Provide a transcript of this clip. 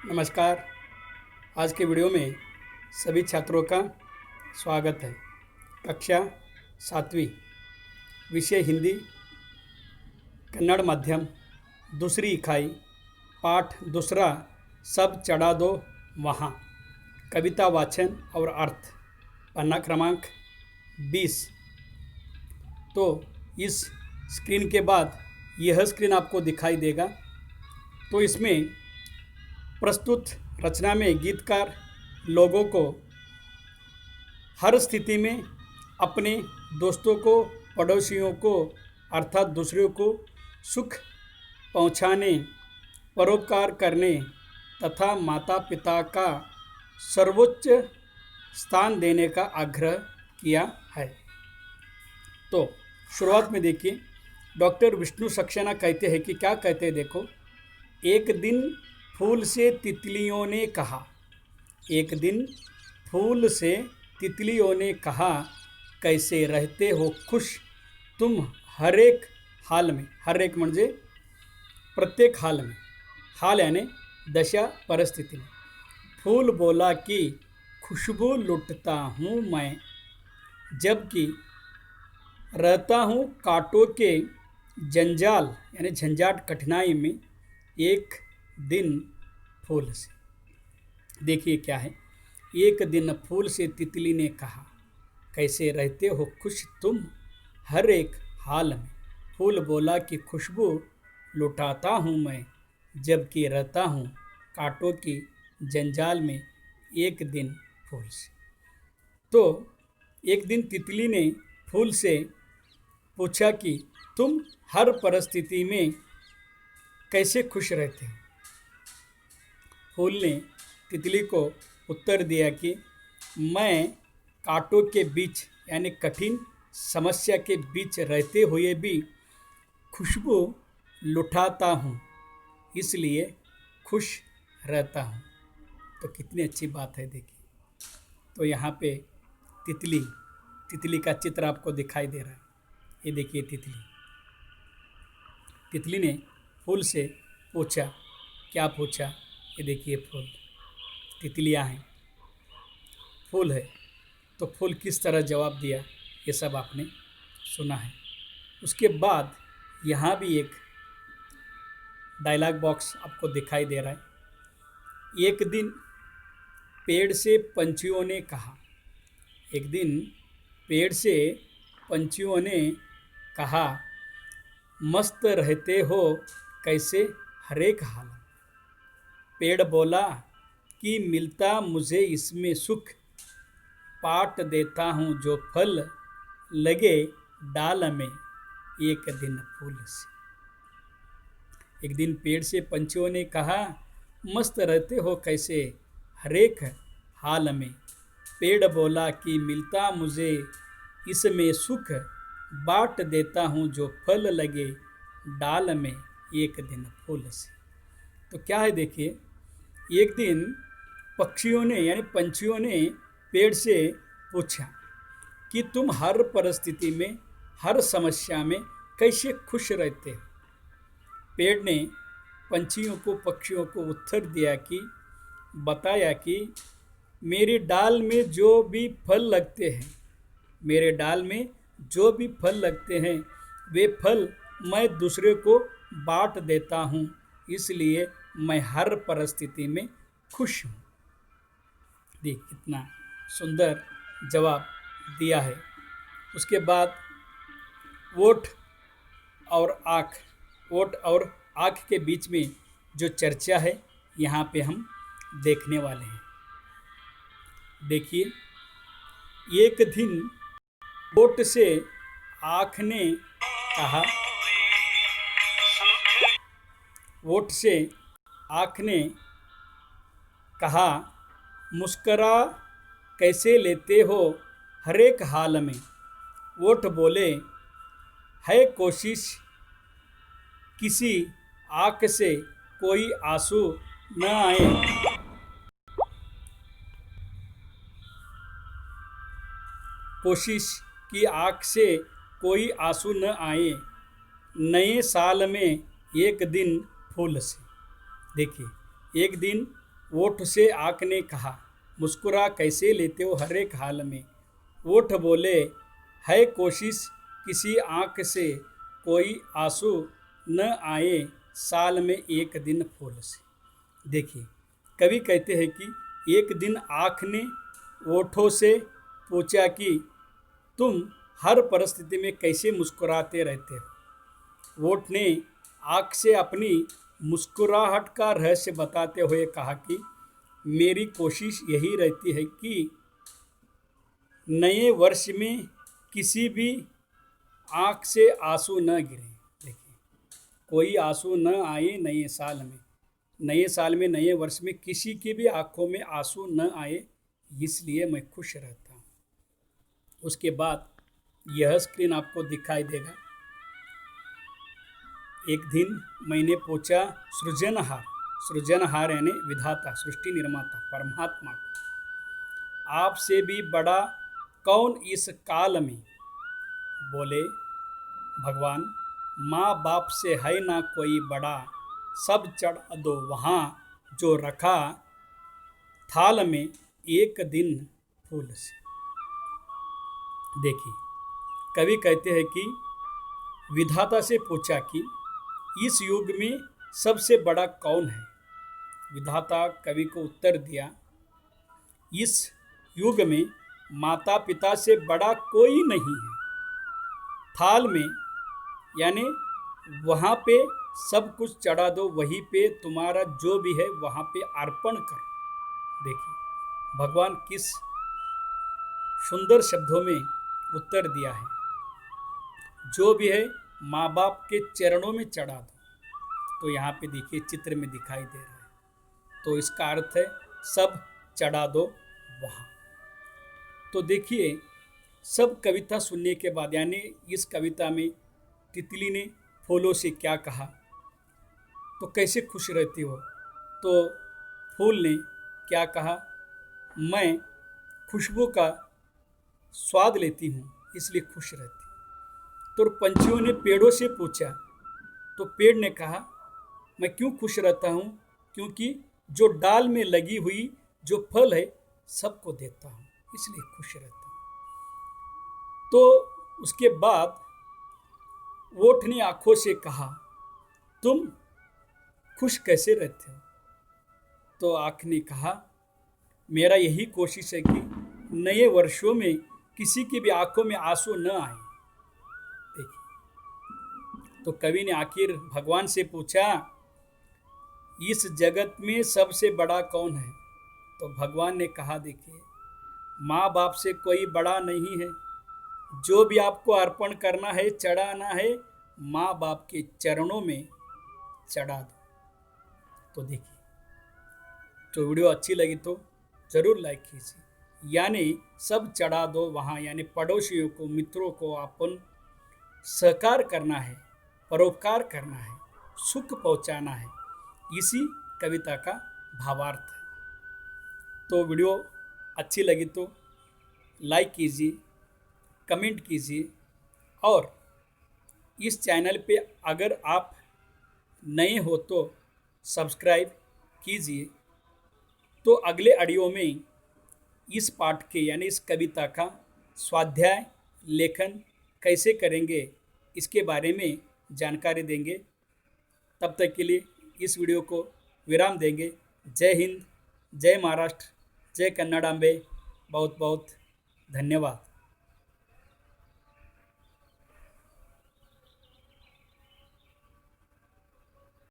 नमस्कार। आज के वीडियो में सभी छात्रों का स्वागत है। कक्षा 7वीं, विषय हिंदी, कन्नड़ माध्यम, दूसरी इकाई, पाठ दूसरा, सब चढ़ा दो वहाँ। कविता वाचन और अर्थ, पन्ना क्रमांक 20। तो इस स्क्रीन के बाद यह स्क्रीन आपको दिखाई देगा। तो इसमें प्रस्तुत रचना में गीतकार लोगों को हर स्थिति में अपने दोस्तों को, पड़ोसियों को अर्थात दूसरों को सुख पहुंचाने, परोपकार करने तथा माता पिता का सर्वोच्च स्थान देने का आग्रह किया है। तो शुरुआत में देखिए, डॉक्टर विष्णु सक्सेना कहते हैं कि क्या कहते हैं, देखो। एक दिन फूल से तितलियों ने कहा, एक दिन फूल से तितलियों ने कहा, कैसे रहते हो खुश तुम हर एक हाल में। हर एक म्हणजे प्रत्येक हाल में, हाल यानी दशा परिस्थिति में। फूल बोला कि खुशबू लुटता हूँ मैं, जबकि रहता हूँ कांटों के जंजाल यानी झंझाट कठिनाई में एक दिन फूल से। देखिए क्या है, एक दिन फूल से तितली ने कहा, कैसे रहते हो खुश तुम हर एक हाल में। फूल बोला कि खुशबू लुटाता हूँ मैं, जबकि रहता हूँ कांटों की जंजाल में एक दिन फूल से। तो एक दिन तितली ने फूल से पूछा कि तुम हर परिस्थिति में कैसे खुश रहते हो। फूल ने तितली को उत्तर दिया कि मैं कांटों के बीच यानी कठिन समस्या के बीच रहते हुए भी खुशबू लुटाता हूँ, इसलिए खुश रहता हूँ। तो कितनी अच्छी बात है, देखिए। तो यहाँ पे तितली का चित्र आपको दिखाई दे रहा है। ये देखिए तितली ने फूल से पूछा, क्या पूछा, ये देखिए फूल, तितलियाँ हैं, फूल है, तो फूल किस तरह जवाब दिया ये सब आपने सुना है। उसके बाद यहाँ भी एक डायलॉग बॉक्स आपको दिखाई दे रहा है। एक दिन पेड़ से पंछियों ने कहा, एक दिन पेड़ से पंछियों ने कहा, मस्त रहते हो कैसे हर एक हाल। पेड़ बोला कि मिलता मुझे इसमें सुख, पाट देता हूँ जो फल लगे डाल में एक दिन फूल से। एक दिन पेड़ से पंछियों ने कहा, मस्त रहते हो कैसे हर एक हाल में। पेड़ बोला कि मिलता मुझे इसमें सुख, बांट देता हूँ जो फल लगे डाल में एक दिन फूल से। तो क्या है, देखिए, एक दिन पक्षियों ने यानी पंछियों ने पेड़ से पूछा कि तुम हर परिस्थिति में, हर समस्या में कैसे खुश रहते हो। पेड़ ने पंछियों को, पक्षियों को उत्तर दिया कि बताया कि मेरी डाल में जो भी फल लगते हैं, मेरे डाल में जो भी फल लगते हैं वे फल मैं दूसरे को बांट देता हूँ, इसलिए मैं हर परिस्थिति में खुश हूँ। देख कितना सुंदर जवाब दिया है। उसके बाद ओठ और आँख के बीच में जो चर्चा है यहाँ पे हम देखने वाले हैं। देखिए, एक दिन ओठ से आँख ने कहा, ओठ से आँख ने कहा, मुस्करा कैसे लेते हो हर एक हाल में। ओठ बोले, है कोशिश किसी आँख से कोई आंसू न आए, कोशिश की आँख से कोई आंसू न आए, नए साल में एक दिन फूल से। देखिए, एक दिन ओठ से आँख ने कहा, मुस्कुरा कैसे लेते हो हर एक हाल में। ओठ बोले, है कोशिश किसी आँख से कोई आंसू न आए साल में एक दिन फूल से। देखिए, कवि कहते हैं कि एक दिन आँख ने ओठों से पूछा कि तुम हर परिस्थिति में कैसे मुस्कुराते रहते हो। ओठ ने आँख से अपनी मुस्कुराहट का रहस्य बताते हुए कहा कि मेरी कोशिश यही रहती है कि नए वर्ष में किसी भी आँख से आंसू न गिरे। देखिए, कोई आंसू न आए नए साल में, नए वर्ष में किसी की भी आंखों में आंसू न आए, इसलिए मैं खुश रहता हूँ। उसके बाद यह स्क्रीन आपको दिखाई देगा। एक दिन मैंने पूछा सृजनहार यानी विधाता, सृष्टि निर्माता परमात्मा को, आपसे भी बड़ा कौन इस काल में। बोले, भगवान, माँ बाप से है ना कोई बड़ा, सब चढ़ा दो वहाँ जो रखा थाल में एक दिन फूल से। देखिए, कवि कहते हैं कि विधाता से पूछा कि इस युग में सबसे बड़ा कौन है। विधाता कवि को उत्तर दिया, इस युग में माता पिता से बड़ा कोई नहीं है। थाल में यानी वहाँ पे सब कुछ चढ़ा दो, वहीं पे तुम्हारा जो भी है वहाँ पे अर्पण करो। देखिए, भगवान किस सुंदर शब्दों में उत्तर दिया है, जो भी है माँ बाप के चरणों में चढ़ा दो। तो यहाँ पे देखिए चित्र में दिखाई दे रहा है, तो इसका अर्थ है सब चढ़ा दो वहाँ। तो देखिए, सब कविता सुनने के बाद, यानी इस कविता में तितली ने फूलों से क्या कहा, तो कैसे खुश रहती हो, तो फूल ने क्या कहा, मैं खुशबू का स्वाद लेती हूँ इसलिए खुश रहती हूँ। तो पंछियों ने पेड़ों से पूछा, तो पेड़ ने कहा, मैं क्यों खुश रहता हूँ, क्योंकि जो डाल में लगी हुई जो फल है सबको देता हूँ इसलिए खुश रहता हूँ। तो उसके बाद ओठ ने आंखों से कहा, तुम खुश कैसे रहते हो। तो आँख ने कहा, मेरा यही कोशिश है कि नए वर्षों में किसी की भी आंखों में आंसू न आए। देखिए, तो कवि ने आखिर भगवान से पूछा, इस जगत में सबसे बड़ा कौन है। तो भगवान ने कहा, देखिए, माँ बाप से कोई बड़ा नहीं है। जो भी आपको अर्पण करना है, चढ़ाना है, माँ बाप के चरणों में चढ़ा दो। तो देखिए, तो वीडियो अच्छी लगी तो ज़रूर लाइक कीजिए। यानी सब चढ़ा दो वहाँ, यानी पड़ोसियों को, मित्रों को अपन सहकार करना है, परोपकार करना है, सुख पहुँचाना है, इसी कविता का भावार्थ है। तो वीडियो अच्छी लगी तो लाइक कीजिए, कमेंट कीजिए, और इस चैनल पे अगर आप नए हो तो सब्सक्राइब कीजिए। तो अगले ऑडियो में इस पाठ के यानी इस कविता का स्वाध्याय लेखन कैसे करेंगे इसके बारे में जानकारी देंगे। तब तक के लिए इस वीडियो को विराम देंगे। जय हिंद, जय महाराष्ट्र, जय कन्नड़ाम्बे। बहुत बहुत धन्यवाद।